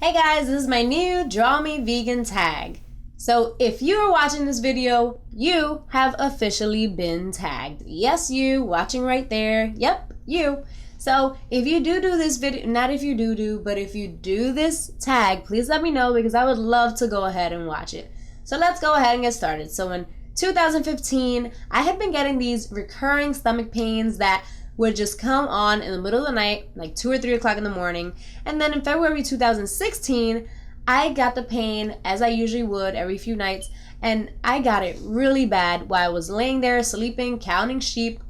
Hey guys, this is my new Draw Me Vegan tag. So if you are watching this video, you have officially been tagged. Yes, you, watching right there. Yep, you. So if you do this video, not if you do, but if you do this tag, please let me know because I would love to go ahead and watch it. So let's go ahead and get started. So in 2015, I had been getting these recurring stomach pains that would just come on in the middle of the night, like 2 or 3 o'clock in the morning. And then in February 2016, I got the pain as I usually would every few nights. And I got it really bad while I was laying there sleeping, counting sheep,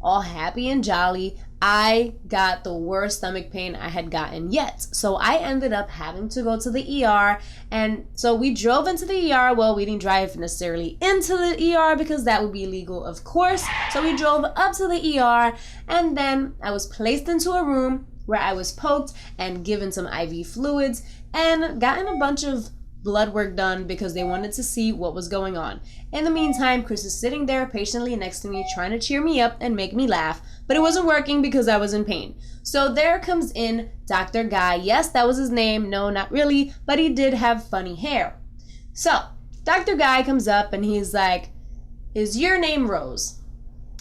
all happy and jolly. I got the worst stomach pain I had gotten yet. So I ended up having to go to the ER. And so we drove into the ER. Well, we didn't drive necessarily into the ER because that would be illegal, of course. So we drove up to the ER and then I was placed into a room where I was poked and given some IV fluids and gotten a bunch of blood work done because they wanted to see what was going on. In the meantime, Chris is sitting there patiently next to me trying to cheer me up and make me laugh, but it wasn't working because I was in pain. So there comes in Dr. Guy. Yes, that was his name. No, not really, but he did have funny hair. So Dr. Guy comes up and he's like, "Is your name Rose?"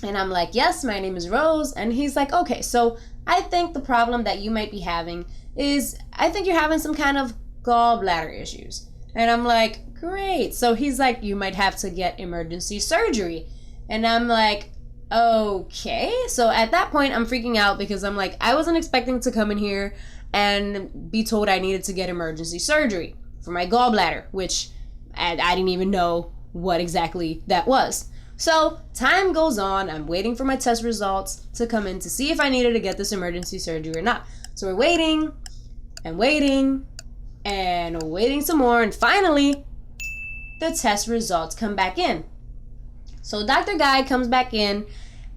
And I'm like, "Yes, my name is Rose." And he's like, "Okay, so I think the problem that you might be having is, I think you're having some kind of gallbladder issues." And I'm like, "Great." So he's like, "You might have to get emergency surgery." And I'm like, "Okay." So at that point, I'm freaking out because I'm like, I wasn't expecting to come in here and be told I needed to get emergency surgery for my gallbladder, which I didn't even know what exactly that was. So time goes on. I'm waiting for my test results to come in to see if I needed to get this emergency surgery or not. So we're waiting and waiting and waiting some more, and finally the test results come back in. So Dr. Guy comes back in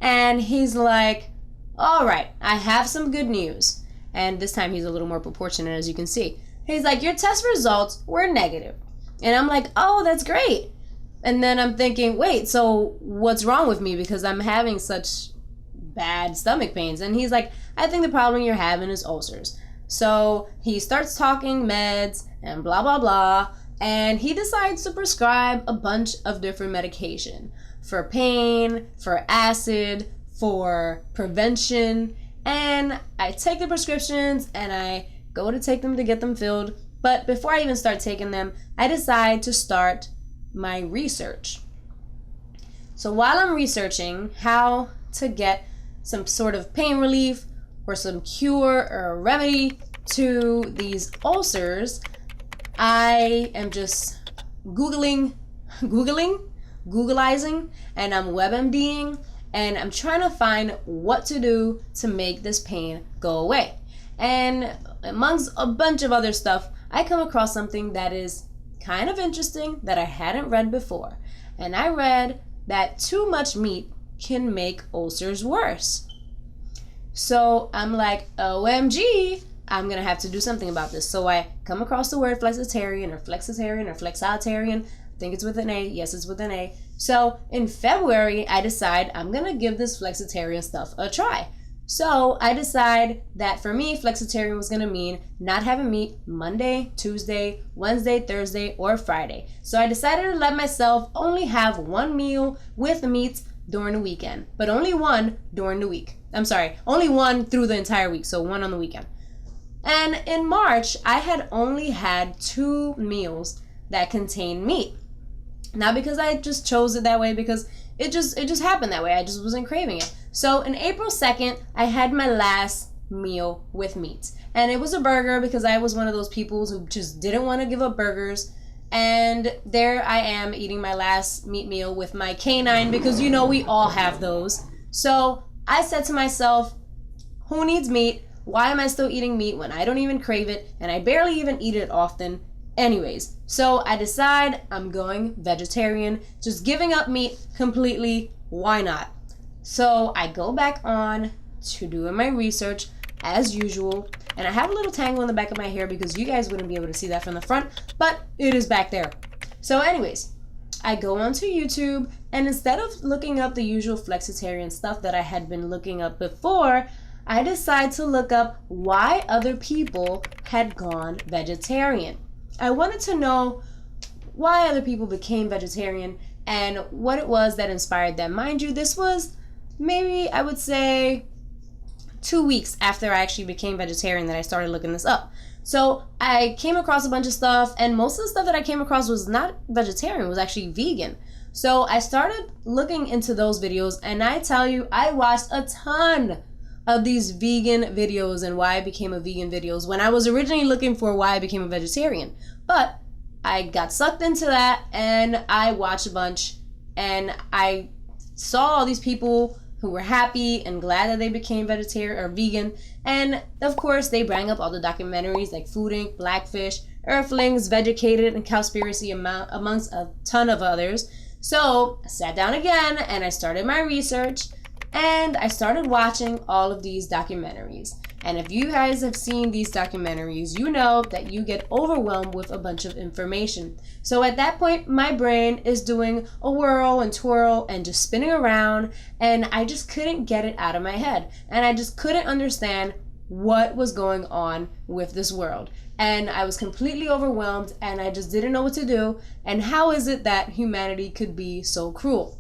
and he's like, "All right, I have some good news." And this time he's a little more proportionate, as you can see. He's like, "Your test results were negative." And I'm like, "Oh, that's great." And then I'm thinking, wait, so what's wrong with me because I'm having such bad stomach pains? And he's like, "I think the problem you're having is ulcers." So he starts talking meds and blah, blah, blah. And he decides to prescribe a bunch of different medication for pain, for acid, for prevention. And I take the prescriptions and I go to take them to get them filled. But before I even start taking them, I decide to start my research. So while I'm researching how to get some sort of pain relief or some cure or remedy to these ulcers, I am just Googleizing, and I'm WebMDing, and I'm trying to find what to do to make this pain go away. And amongst a bunch of other stuff, I come across something that is kind of interesting that I hadn't read before. And I read that too much meat can make ulcers worse. So I'm like, OMG, I'm gonna have to do something about this. So I come across the word flexitarian or flexitarian. I think it's with an A. Yes, it's with an A. So in February, I decide I'm gonna give this flexitarian stuff a try. So I decide that for me, flexitarian was gonna mean not having meat Monday, Tuesday, Wednesday, Thursday, or Friday. So I decided to let myself only have one meal with meat during the weekend, but only one during the week. I'm sorry, only one through the entire week, so one on the weekend. And in March, I had only had 2 meals that contained meat. Not because I just chose it that way, because it just happened that way. I just wasn't craving it. So in April 2nd, I had my last meal with meat. And it was a burger because I was one of those people who just didn't want to give up burgers. And there I am eating my last meat meal with my canine because you know we all have those. So I said to myself, who needs meat? Why am I still eating meat when I don't even crave it and I barely even eat it often anyways? So I decide I'm going vegetarian, just giving up meat completely. Why not? So I go back on to doing my research as usual, and I have a little tangle in the back of my hair because you guys wouldn't be able to see that from the front, but it is back there. So anyways, I go onto YouTube, and instead of looking up the usual flexitarian stuff that I had been looking up before, I decided to look up why other people had gone vegetarian. I wanted to know why other people became vegetarian and what it was that inspired them. Mind you, this was maybe, I would say, 2 weeks after I actually became vegetarian that I started looking this up. So I came across a bunch of stuff, and most of the stuff that I came across was not vegetarian, it was actually vegan. So I started looking into those videos, and I tell you, I watched a ton of these vegan videos and why I became a vegan videos when I was originally looking for why I became a vegetarian. But I got sucked into that, and I watched a bunch, and I saw all these people who were happy and glad that they became vegetarian or vegan. And of course, they bring up all the documentaries like Food Inc., Blackfish, Earthlings, Veggie, and Cowspiracy, amongst a ton of others. So I sat down again and I started my research, and I started watching all of these documentaries. And if you guys have seen these documentaries, you know that you get overwhelmed with a bunch of information. So at that point, my brain is doing a whirl and twirl and just spinning around, and I just couldn't get it out of my head. And I just couldn't understand what was going on with this world. And I was completely overwhelmed, and I just didn't know what to do. And how is it that humanity could be so cruel?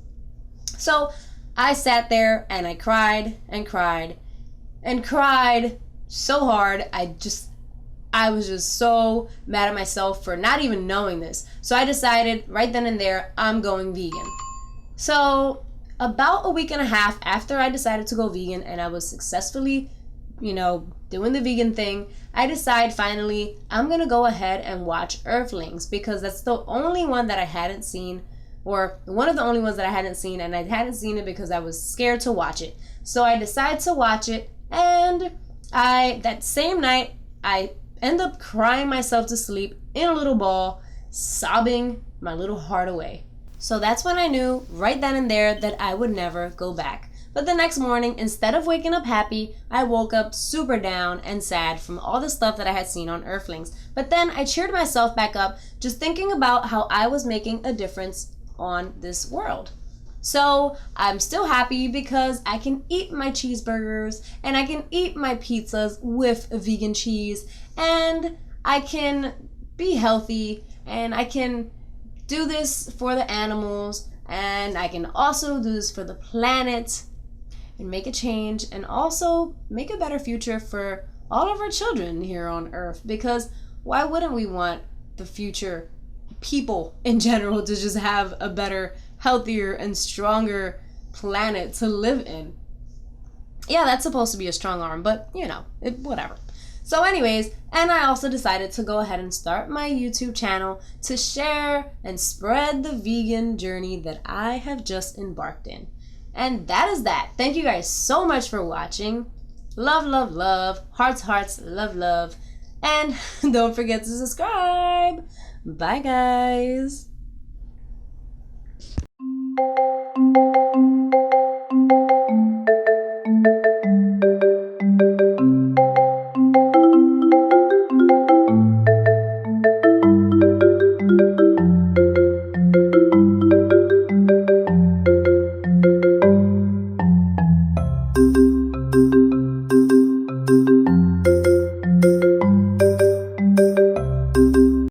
So I sat there and I cried and cried and cried so hard. I was just so mad at myself for not even knowing this. So I decided right then and there, I'm going vegan. So about a week and a half after I decided to go vegan and I was successfully, doing the vegan thing, I decided finally I'm gonna go ahead and watch Earthlings, because that's the only one that I hadn't seen, or one of the only ones that I hadn't seen, and I hadn't seen it because I was scared to watch it. So I decided to watch it, and that same night I end up crying myself to sleep in a little ball, sobbing my little heart away. So that's when I knew right then and there that I would never go back. But the next morning, instead of waking up happy, I woke up super down and sad from all the stuff that I had seen on Earthlings. But then I cheered myself back up just thinking about how I was making a difference on this world. So I'm still happy because I can eat my cheeseburgers and I can eat my pizzas with vegan cheese, and I can be healthy, and I can do this for the animals, and I can also do this for the planet and make a change, and also make a better future for all of our children here on Earth. Because why wouldn't we want the future people in general to just have a better, healthier, and stronger planet to live in? Yeah, that's supposed to be a strong arm, but whatever. So anyways, and I also decided to go ahead and start my YouTube channel to share and spread the vegan journey that I have just embarked in. And that is that. Thank you guys so much for watching. Love, love, love. Hearts, hearts, love, love. And don't forget to subscribe. Bye, guys.